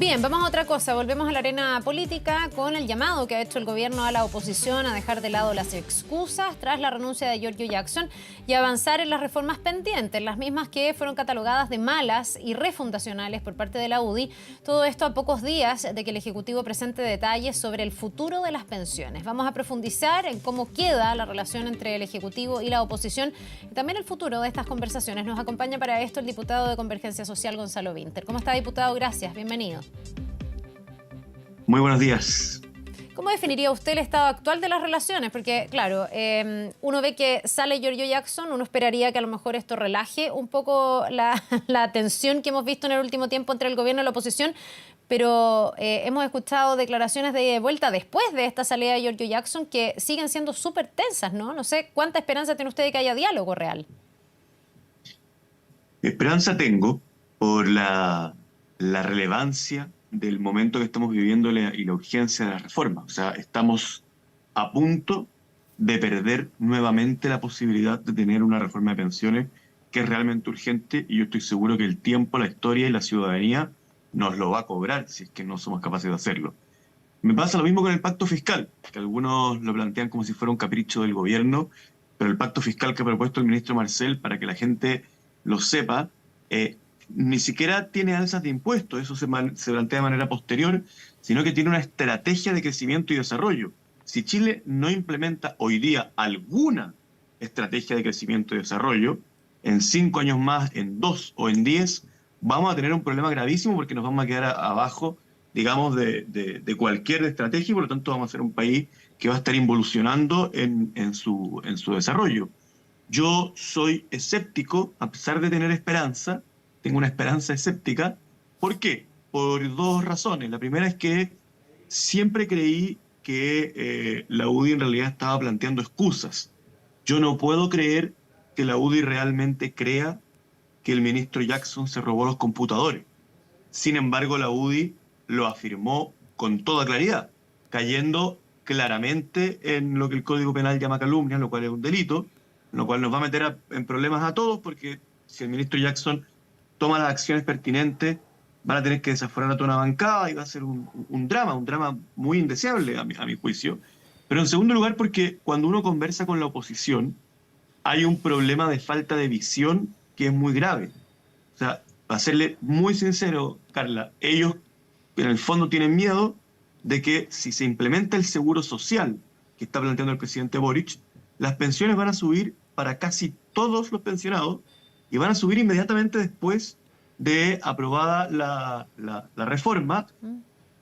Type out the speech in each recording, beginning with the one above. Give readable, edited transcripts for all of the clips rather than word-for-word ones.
Bien, vamos a otra cosa. Volvemos a la arena política con el llamado que ha hecho el gobierno a la oposición a dejar de lado las excusas tras la renuncia de Giorgio Jackson y avanzar en las reformas pendientes, las mismas que fueron catalogadas de malas y refundacionales por parte de la UDI. Todo esto a pocos días de que el Ejecutivo presente detalles sobre el futuro de las pensiones. Vamos a profundizar en cómo queda la relación entre el Ejecutivo y la oposición y también el futuro de estas conversaciones. Nos acompaña para esto el diputado de Convergencia Social, Gonzalo Vinter. ¿Cómo está, diputado? Gracias. Bienvenido. Muy buenos días. ¿Cómo definiría usted el estado actual de las relaciones? Porque, claro, uno ve que sale Giorgio Jackson, uno esperaría que a lo mejor esto relaje un poco la tensión que hemos visto en el último tiempo entre el gobierno y la oposición, pero hemos escuchado declaraciones de vuelta después de esta salida de Giorgio Jackson que siguen siendo súper tensas, ¿no? No sé cuánta esperanza tiene usted de que haya diálogo real. Esperanza tengo por la relevancia del momento que estamos viviendo y la urgencia de la reforma. O sea, estamos a punto de perder nuevamente la posibilidad de tener una reforma de pensiones que es realmente urgente y yo estoy seguro que el tiempo, la historia y la ciudadanía nos lo va a cobrar si es que no somos capaces de hacerlo. Me pasa lo mismo con el pacto fiscal, que algunos lo plantean como si fuera un capricho del gobierno, pero el pacto fiscal que ha propuesto el ministro Marcel, para que la gente lo sepa, ni siquiera tiene alzas de impuestos, eso se plantea de manera posterior, sino que tiene una estrategia de crecimiento y desarrollo. Si Chile no implementa hoy día alguna estrategia de crecimiento y desarrollo, en 5 años más, en 2 o en 10, vamos a tener un problema gravísimo porque nos vamos a quedar abajo, digamos, de cualquier estrategia y por lo tanto vamos a ser un país que va a estar involucionando en su desarrollo. Yo soy escéptico, a pesar de tener esperanza, tengo una esperanza escéptica. ¿Por qué? Por dos razones. La primera es que siempre creí que la UDI en realidad estaba planteando excusas. Yo no puedo creer que la UDI realmente crea que el ministro Jackson se robó los computadores. Sin embargo, la UDI lo afirmó con toda claridad, cayendo claramente en lo que el Código Penal llama calumnia, lo cual es un delito, lo cual nos va a meter en problemas a todos, porque si el ministro Jackson toma las acciones pertinentes, van a tener que desaforar a toda una bancada y va a ser un drama muy indeseable a mi juicio. Pero en segundo lugar, porque cuando uno conversa con la oposición, hay un problema de falta de visión que es muy grave. O sea, para serle muy sincero, Carla, ellos en el fondo tienen miedo de que si se implementa el seguro social que está planteando el presidente Boric, las pensiones van a subir para casi todos los pensionados y van a subir inmediatamente después de aprobada la reforma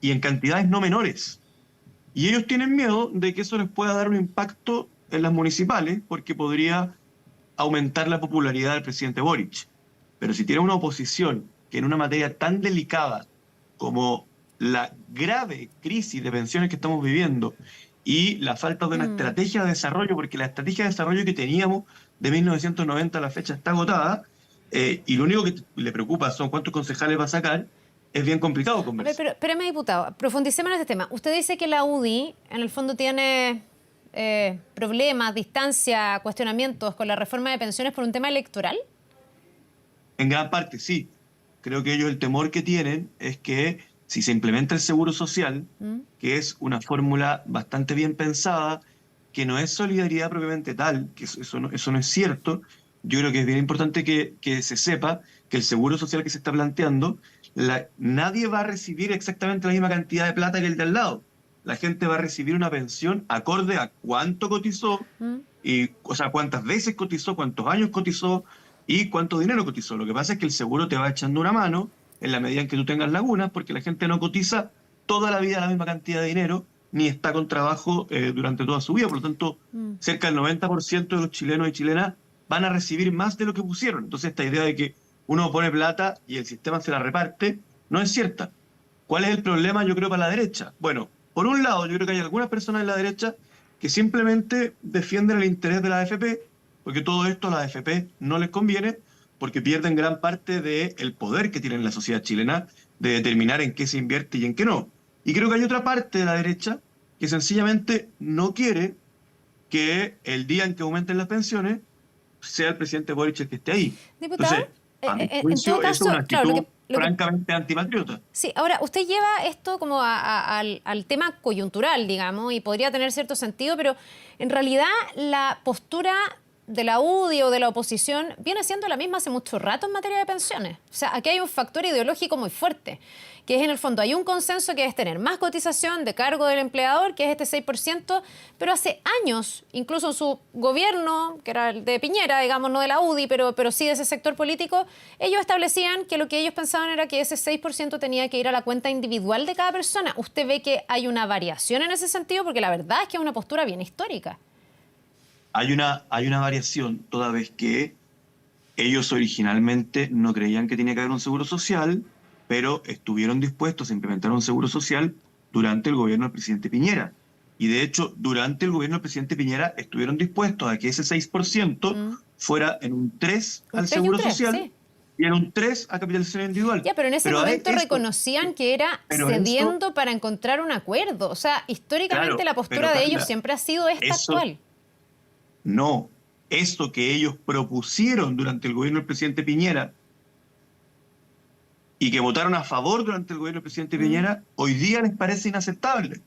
y en cantidades no menores. Y ellos tienen miedo de que eso les pueda dar un impacto en las municipales porque podría aumentar la popularidad del presidente Boric. Pero si tiene una oposición que en una materia tan delicada como la grave crisis de pensiones que estamos viviendo y la falta de una estrategia de desarrollo, porque la estrategia de desarrollo que teníamos de 1990 a la fecha está agotada, y lo único que le preocupa son cuántos concejales va a sacar, es bien complicado A ver, conversar. pero espérame, diputado, profundicemos en este tema. Usted dice que la UDI, en el fondo, tiene problemas, distancia, cuestionamientos con la reforma de pensiones por un tema electoral. En gran parte sí. Creo que ellos el temor que tienen es que si se implementa el seguro social, que es una fórmula bastante bien pensada, que no es solidaridad propiamente tal, que eso no es cierto, yo creo que es bien importante que se sepa que el seguro social que se está planteando, nadie va a recibir exactamente la misma cantidad de plata que el de al lado. La gente va a recibir una pensión acorde a cuánto cotizó, y, o sea, cuántas veces cotizó, cuántos años cotizó y cuánto dinero cotizó. Lo que pasa es que el seguro te va echando una mano en la medida en que tú tengas lagunas, porque la gente no cotiza toda la vida la misma cantidad de dinero, ni está con trabajo durante toda su vida. Por lo tanto, cerca del 90% de los chilenos y chilenas van a recibir más de lo que pusieron. Entonces, esta idea de que uno pone plata y el sistema se la reparte, no es cierta. ¿Cuál es el problema, yo creo, para la derecha? Bueno, por un lado, yo creo que hay algunas personas en la derecha que simplemente defienden el interés de la AFP, porque todo esto a la AFP no les conviene, porque pierden gran parte del poder que tienen en la sociedad chilena de determinar en qué se invierte y en qué no. Y creo que hay otra parte de la derecha que sencillamente no quiere que el día en que aumenten las pensiones sea el presidente Boric el que esté ahí. Diputado, Entonces, a mi en todo juicio, eso es caso, una claro, actitud Lo que francamente antipatriota. Sí, ahora, usted lleva esto como al tema coyuntural, digamos, y podría tener cierto sentido, pero en realidad la postura de la UDI o de la oposición viene siendo la misma hace mucho rato en materia de pensiones. O sea, aquí hay un factor ideológico muy fuerte, que es en el fondo, hay un consenso que es tener más cotización de cargo del empleador, que es este 6%, pero hace años, incluso en su gobierno, que era el de Piñera, digamos, no de la UDI, pero sí de ese sector político, ellos establecían que lo que ellos pensaban era que ese 6% tenía que ir a la cuenta individual de cada persona. ¿Usted ve que hay una variación en ese sentido? Porque la verdad es que es una postura bien histórica. Hay una variación, toda vez que ellos originalmente no creían que tenía que haber un seguro social, pero estuvieron dispuestos a implementar un seguro social durante el gobierno del presidente Piñera. Y de hecho, durante el gobierno del presidente Piñera estuvieron dispuestos a que ese 6% fuera en un 3 Un al 3 y un seguro 3, social sí. y en un 3 a capitalización individual. Ya, pero en ese momento esto, reconocían que era pero cediendo esto, para encontrar un acuerdo. O sea, históricamente claro, la postura pero de Carla, ellos siempre ha sido esta eso actual. no. Esto que ellos propusieron durante el gobierno del presidente Piñera y que votaron a favor durante el gobierno del presidente Piñera, hoy día les parece inaceptable.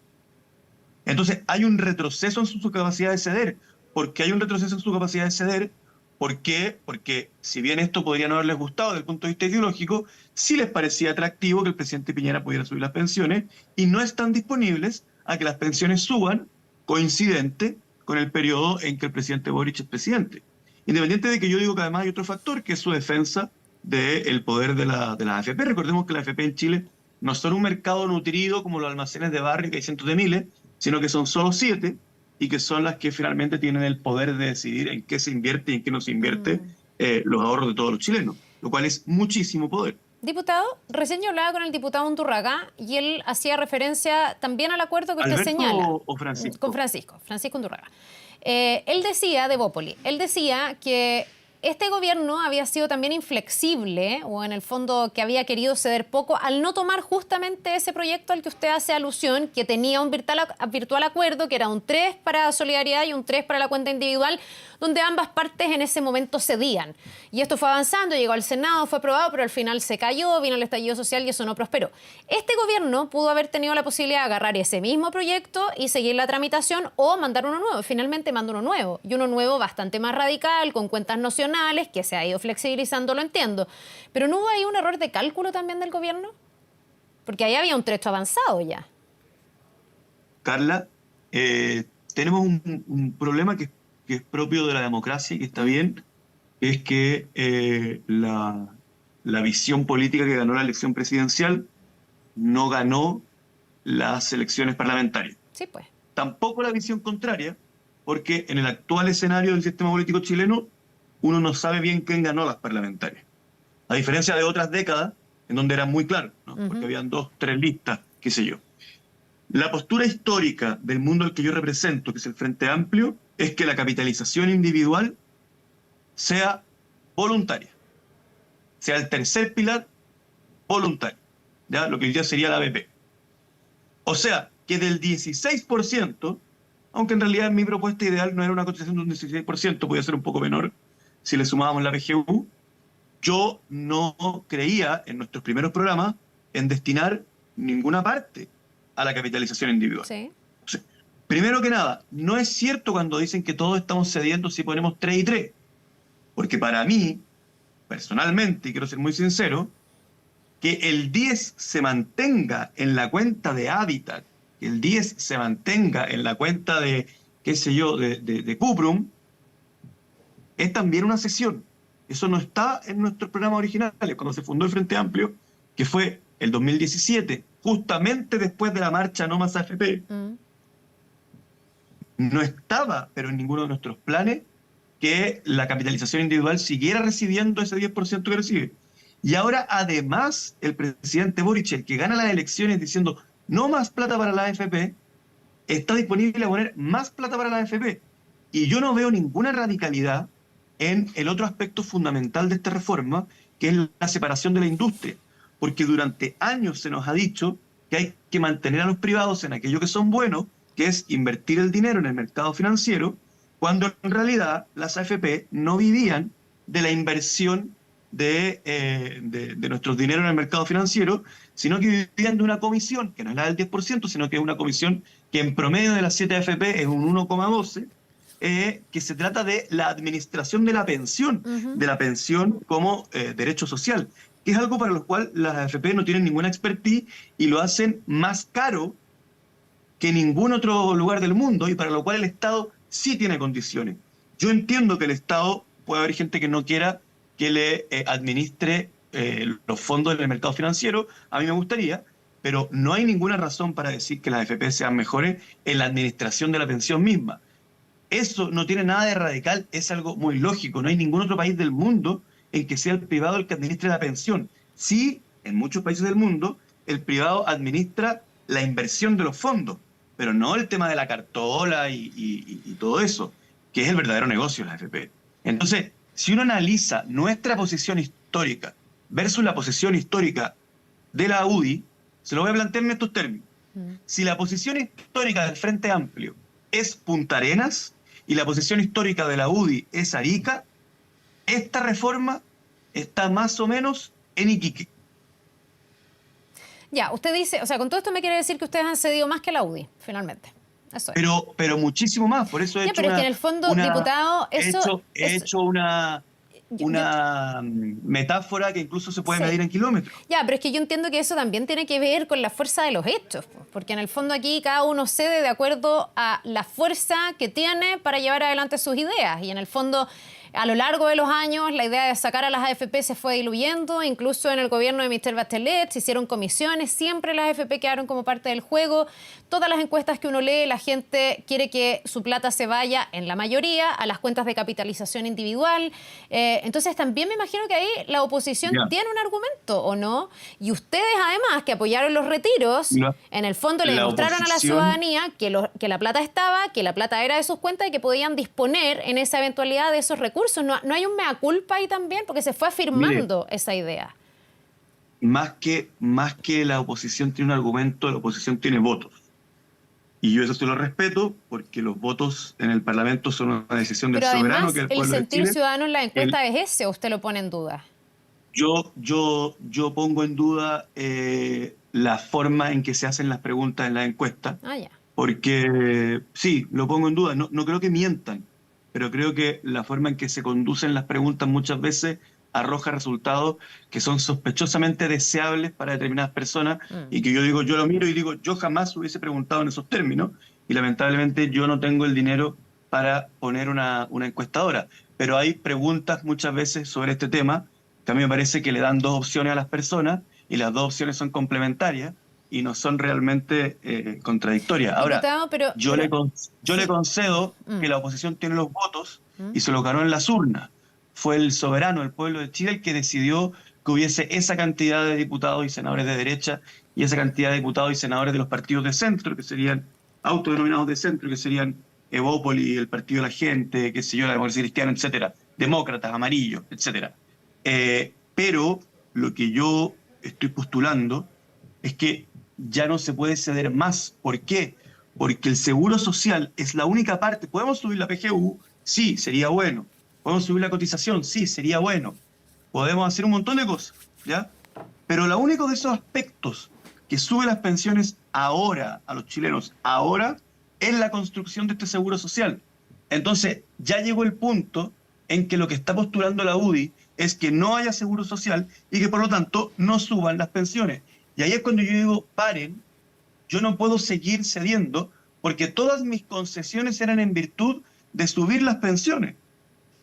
Entonces, hay un retroceso en su capacidad de ceder. ¿Por qué hay un retroceso en su capacidad de ceder? ¿Por qué? Porque si bien esto podría no haberles gustado desde el punto de vista ideológico, sí les parecía atractivo que el presidente Piñera pudiera subir las pensiones y no están disponibles a que las pensiones suban coincidente con el periodo en que el presidente Boric es presidente. Independiente de que yo digo que además hay otro factor, que es su defensa del poder de la AFP. Recordemos que la AFP en Chile no son un mercado nutrido como los almacenes de barrio, que hay cientos de miles, sino que son solo 7 y que son las que finalmente tienen el poder de decidir en qué se invierte y en qué no se invierte los ahorros de todos los chilenos, lo cual es muchísimo poder. Diputado, recién yo hablaba con el diputado Undurraga y él hacía referencia también al acuerdo que usted ¿Alberto señala. o Francisco? Con Francisco Undurraga. Él decía, de Bópoli, él decía que este gobierno había sido también inflexible, o en el fondo que había querido ceder poco, al no tomar justamente ese proyecto al que usted hace alusión, que tenía un virtual acuerdo, que era un 3 para solidaridad y un 3 para la cuenta individual, donde ambas partes en ese momento cedían. Y esto fue avanzando, llegó al Senado, fue aprobado, pero al final se cayó, vino el estallido social y eso no prosperó. Este gobierno pudo haber tenido la posibilidad de agarrar ese mismo proyecto y seguir la tramitación o mandar uno nuevo. Finalmente mandó uno nuevo, y uno nuevo bastante más radical, con cuentas nacionales, que se ha ido flexibilizando, lo entiendo. Pero ¿no hubo ahí un error de cálculo también del gobierno? Porque ahí había un trecho avanzado ya. Carla, tenemos un problema que es propio de la democracia y que está bien, es que la visión política que ganó la elección presidencial no ganó las elecciones parlamentarias. Sí, pues. Tampoco la visión contraria, porque en el actual escenario del sistema político chileno, uno no sabe bien quién ganó las parlamentarias. A diferencia de otras décadas, en donde era muy claro, ¿no? Porque habían 2, 3 listas, qué sé yo. La postura histórica del mundo al que yo represento, que es el Frente Amplio, es que la capitalización individual sea voluntaria, sea el tercer pilar voluntario, ¿ya? Lo que hoy día sería la ABP. O sea, que del 16%, aunque en realidad mi propuesta ideal no era una cotización de un 16%, podía ser un poco menor si le sumábamos la PGU, yo no creía en nuestros primeros programas en destinar ninguna parte a la capitalización individual. Sí. O sea, primero que nada, no es cierto cuando dicen que todos estamos cediendo si ponemos 3 y 3, porque para mí, personalmente, y quiero ser muy sincero, que el 10 se mantenga en la cuenta de Habitat, que el 10 se mantenga en la cuenta de, qué sé yo, de Cuprum, es también una cesión. Eso no está en nuestros programas originales. Cuando se fundó el Frente Amplio, que fue el 2017, justamente después de la marcha No Más AFP, no estaba, pero en ninguno de nuestros planes, que la capitalización individual siguiera recibiendo ese 10% que recibe. Y ahora, además, el presidente Boric, el que gana las elecciones diciendo no más plata para la AFP, está disponible a poner más plata para la AFP. Y yo no veo ninguna radicalidad en el otro aspecto fundamental de esta reforma, que es la separación de la industria. Porque durante años se nos ha dicho que hay que mantener a los privados en aquello que son buenos, que es invertir el dinero en el mercado financiero, cuando en realidad las AFP no vivían de la inversión de nuestros dineros en el mercado financiero, sino que vivían de una comisión, que no es la del 10%, sino que es una comisión que en promedio de las 7 AFP es un 1,12%, que se trata de la administración de la pensión como derecho social, que es algo para lo cual las AFP no tienen ninguna expertise y lo hacen más caro que ningún otro lugar del mundo, y para lo cual el Estado sí tiene condiciones. Yo entiendo que el Estado, puede haber gente que no quiera que le administre los fondos del mercado financiero, a mí me gustaría, pero no hay ninguna razón para decir que las AFP sean mejores en la administración de la pensión misma. Eso no tiene nada de radical, es algo muy lógico. No hay ningún otro país del mundo en que sea el privado el que administre la pensión. Sí, en muchos países del mundo, el privado administra la inversión de los fondos, pero no el tema de la cartola y todo eso, que es el verdadero negocio de la AFP. Entonces, si uno analiza nuestra posición histórica versus la posición histórica de la UDI, se lo voy a plantear en estos términos. Si la posición histórica del Frente Amplio es Punta Arenas y la posición histórica de la UDI es Arica, esta reforma está más o menos en Iquique. Ya, usted dice, o sea, con todo esto me quiere decir que ustedes han cedido más que la UDI, finalmente. Eso es. Pero muchísimo más, por eso he hecho pero es que en el fondo, diputado, he hecho una metáfora que incluso se puede medir en kilómetros. Ya, pero es que yo entiendo que eso también tiene que ver con la fuerza de los hechos, porque en el fondo aquí cada uno cede de acuerdo a la fuerza que tiene para llevar adelante sus ideas, y en el fondo a lo largo de los años la idea de sacar a las AFP se fue diluyendo, incluso en el gobierno de Michelle Bachelet se hicieron comisiones, siempre las AFP quedaron como parte del juego. Todas las encuestas que uno lee, la gente quiere que su plata se vaya, en la mayoría, a las cuentas de capitalización individual. Entonces también me imagino que ahí la oposición tiene un argumento, ¿o no? Y ustedes además, que apoyaron los retiros, en el fondo le demostraron a la ciudadanía que la plata estaba, que la plata era de sus cuentas y que podían disponer en esa eventualidad de esos recursos. ¿No hay un mea culpa ahí también? Porque se fue afirmando esa idea. Más que la oposición tiene un argumento, la oposición tiene votos. Y yo eso se lo respeto, porque los votos en el Parlamento son una decisión del soberano, que es el pueblo de Chile. ¿El sentir ciudadano en la encuesta es ese o usted lo pone en duda? Yo pongo en duda la forma en que se hacen las preguntas en la encuesta. Porque sí, lo pongo en duda. No creo que mientan, pero creo que la forma en que se conducen las preguntas muchas veces arroja resultados que son sospechosamente deseables para determinadas personas y que yo lo miro y digo, yo jamás hubiese preguntado en esos términos, y lamentablemente yo no tengo el dinero para poner una encuestadora. Pero hay preguntas muchas veces sobre este tema que a mí me parece que le dan dos opciones a las personas, y las dos opciones son complementarias y no son realmente contradictorias. Ahora, yo le concedo que la oposición tiene los votos y se los ganó en las urnas. Fue el soberano, el pueblo de Chile, el que decidió que hubiese esa cantidad de diputados y senadores de derecha y esa cantidad de diputados y senadores de los partidos de centro, que serían autodenominados de centro, que serían Evópoli, el Partido de la Gente, qué sé yo, la Democracia Cristiana, etcétera, demócratas, amarillos, etcétera. Pero lo que yo estoy postulando es que ya no se puede ceder más. ¿Por qué? Porque el seguro social es la única parte. ¿Podemos subir la PGU? Sí, sería bueno. ¿Podemos subir la cotización? Sí, sería bueno. Podemos hacer un montón de cosas, ¿ya? Pero lo único de esos aspectos que sube las pensiones ahora a los chilenos, ahora, es la construcción de este seguro social. Entonces, ya llegó el punto en que lo que está postulando la UDI es que no haya seguro social y que, por lo tanto, no suban las pensiones. Y ahí es cuando yo digo, paren, yo no puedo seguir cediendo porque todas mis concesiones eran en virtud de subir las pensiones.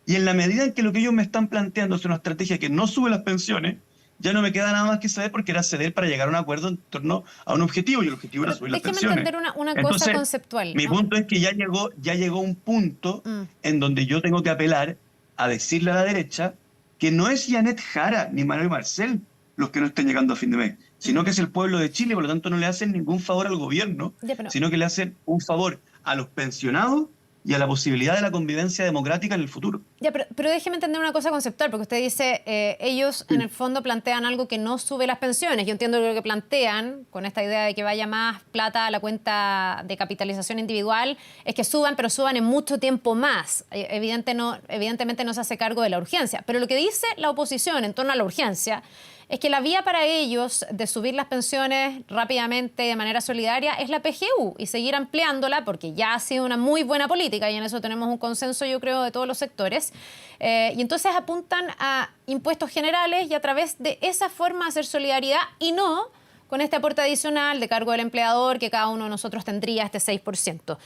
Y en la medida en que lo que ellos me están planteando es una estrategia que no sube las pensiones, ya no me queda nada más que ceder, porque era ceder para llegar a un acuerdo en torno a un objetivo, y el objetivo era subir las pensiones. Déjeme entender una cosa conceptual. Mi punto es que ya llegó un punto en donde yo tengo que apelar a decirle a la derecha que no es Janet Jara ni Manuel Marcel los que no estén llegando a fin de mes, sino que es el pueblo de Chile. Por lo tanto, no le hacen ningún favor al gobierno, sino que le hacen un favor a los pensionados y a la posibilidad de la convivencia democrática en el futuro. Ya, pero déjeme entender una cosa conceptual, porque usted dice, ellos en el fondo plantean algo que no sube las pensiones. Yo entiendo que lo que plantean, con esta idea de que vaya más plata a la cuenta de capitalización individual, es que suban, pero suban en mucho tiempo más. Evidentemente no se hace cargo de la urgencia. Pero lo que dice la oposición en torno a la urgencia es que la vía para ellos de subir las pensiones rápidamente de manera solidaria es la PGU y seguir ampliándola, porque ya ha sido una muy buena política y en eso tenemos un consenso, yo creo, de todos los sectores. Y entonces apuntan a impuestos generales y a través de esa forma hacer solidaridad y no con este aporte adicional de cargo del empleador que cada uno de nosotros tendría este 6%.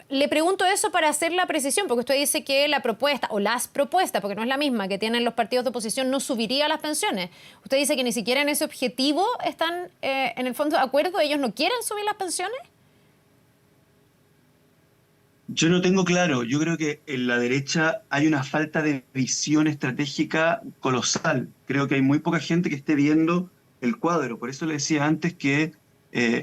Le pregunto eso para hacer la precisión, porque usted dice que la propuesta, o las propuestas, porque no es la misma que tienen los partidos de oposición, no subiría las pensiones. Usted dice que ni siquiera en ese objetivo están en el fondo de acuerdo, ellos no quieren subir las pensiones. Yo no tengo claro, yo creo que en la derecha hay una falta de visión estratégica colosal. Creo que hay muy poca gente que esté viendo el cuadro. Por eso le decía antes que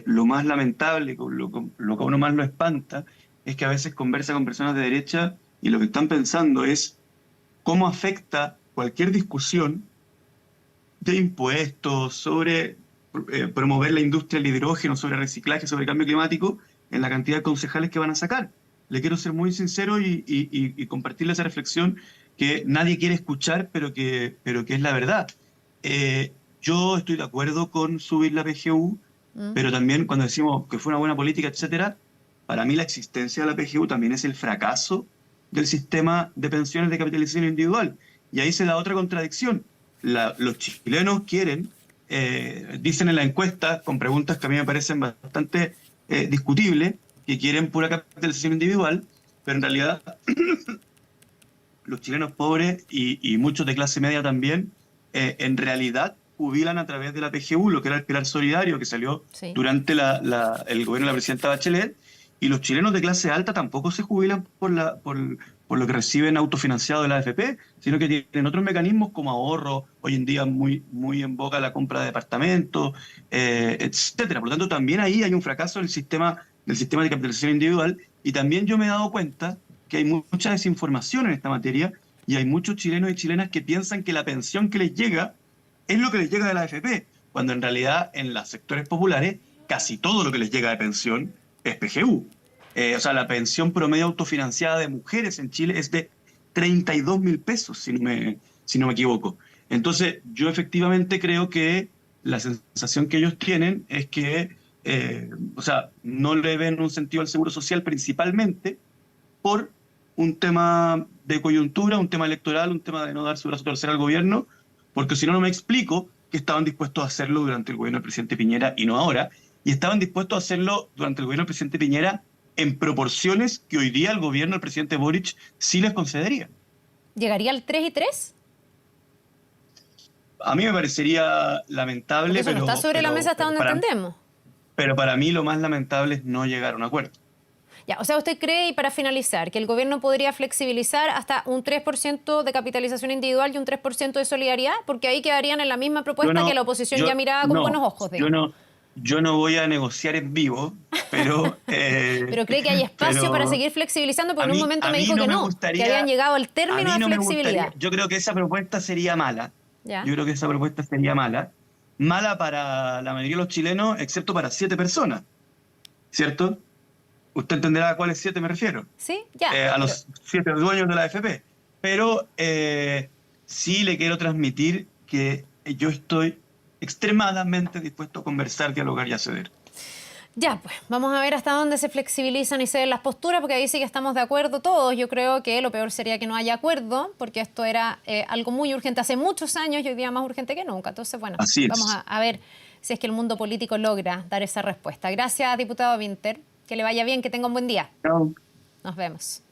lo más lamentable, lo que a uno más lo espanta, es que a veces conversa con personas de derecha y lo que están pensando es cómo afecta cualquier discusión de impuestos, sobre promover la industria del hidrógeno, sobre reciclaje, sobre cambio climático, en la cantidad de concejales que van a sacar. Le quiero ser muy sincero y compartirle esa reflexión que nadie quiere escuchar, pero que es la verdad. Yo estoy de acuerdo con subir la PGU, pero también cuando decimos que fue una buena política, etcétera, para mí la existencia de la PGU también es el fracaso del sistema de pensiones de capitalización individual. Y ahí se da otra contradicción. Los chilenos quieren, dicen en la encuesta, con preguntas que a mí me parecen bastante discutibles, que quieren pura capitalización individual, pero en realidad los chilenos pobres y muchos de clase media también, en realidad jubilan a través de la PGU, lo que era el pilar solidario que salió durante el gobierno de la presidenta Bachelet, y los chilenos de clase alta tampoco se jubilan por lo que reciben autofinanciado de la AFP, sino que tienen otros mecanismos como ahorro, hoy en día muy en boga la compra de departamentos, etcétera. Por lo tanto, también ahí hay un fracaso del sistema de capitalización individual, y también yo me he dado cuenta que hay mucha desinformación en esta materia, y hay muchos chilenos y chilenas que piensan que la pensión que les llega es lo que les llega de la AFP, cuando en realidad en los sectores populares casi todo lo que les llega de pensión es PGU. O sea, la pensión promedio autofinanciada de mujeres en Chile es de 32.000 pesos, si no me equivoco. Entonces, yo efectivamente creo que la sensación que ellos tienen es que o sea, no le ven un sentido al seguro social principalmente por un tema de coyuntura, un tema electoral, un tema de no dar su brazo a torcer al gobierno, porque si no, no me explico que estaban dispuestos a hacerlo durante el gobierno del presidente Piñera y no ahora, y estaban dispuestos a hacerlo durante el gobierno del presidente Piñera en proporciones que hoy día el gobierno del presidente Boric sí les concedería. ¿Llegaría al 3 y 3? A mí me parecería lamentable, porque eso no está sobre la mesa hasta donde entendemos. Pero para mí lo más lamentable es no llegar a un acuerdo. Ya, o sea, ¿usted cree, y para finalizar, que el gobierno podría flexibilizar hasta un 3% de capitalización individual y un 3% de solidaridad? Porque ahí quedarían en la misma propuesta que la oposición ya miraba con buenos ojos. Yo no voy a negociar en vivo, pero... ¿Pero cree que hay espacio para seguir flexibilizando? Porque en un momento me dijo que habían llegado al término de flexibilidad. Yo creo que esa propuesta sería mala. ¿Ya? Yo creo que esa propuesta sería mala. Mala para la mayoría de los chilenos, excepto para 7 personas, ¿cierto? Usted entenderá a cuáles 7 me refiero. Sí, ya. A los 7 dueños de la AFP. Pero sí le quiero transmitir que yo estoy extremadamente dispuesto a conversar, dialogar y a ceder. Ya, pues, vamos a ver hasta dónde se flexibilizan y ceden las posturas, porque ahí sí que estamos de acuerdo todos. Yo creo que lo peor sería que no haya acuerdo, porque esto era algo muy urgente hace muchos años y hoy día más urgente que nunca. Entonces, bueno, vamos a ver si es que el mundo político logra dar esa respuesta. Gracias, diputado Winter. Que le vaya bien, que tenga un buen día. Chao. Nos vemos.